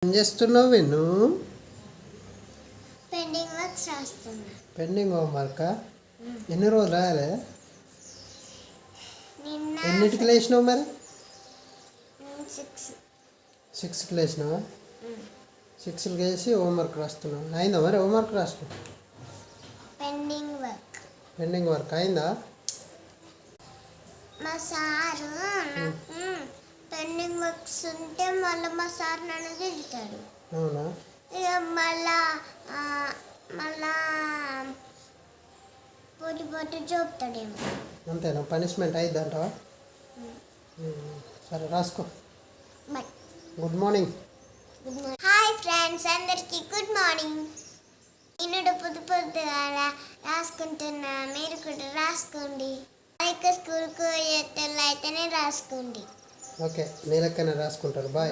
ఏం చేస్తున్నావు వెన్ను? పెండింగ్ వర్క్స్ రాస్తున్నా. పెండింగ్ హోంవర్క్ ఎన్ని రోజులు రాయాలి? ఎన్నిటికి లేచినావు మరి? 6కి లేచినావా? 6కి లేచి హోంవర్క్ రాస్తున్నావు. అయిందా మరి హోంవర్క్ రాస్తున్నావు? పెండింగ్ వర్క్ అయిందా? మా సారు నాకు పెండింగ్ వర్క్స్ ఉంటే మళ్ళీ మా సార్ నన్ను తిడతాడు. అవునా? ఇక మళ్ళా పోటీ చూపుతాడేమో. అంతేనా? పనిష్మెంట్ అయిద్దంటావా? సరే రాసుకో. Bye. Good morning. Hi friends, అందరికీ గుడ్ మార్నింగ్. నేను పొద్దుగా రాసుకుంటున్నా, మీరు కూడా రాసుకోండి. స్కూల్కు అయితేనే రాసుకోండి. ఓకే, నీ లెక్కనే రాసుకుంటారు. బాయ్.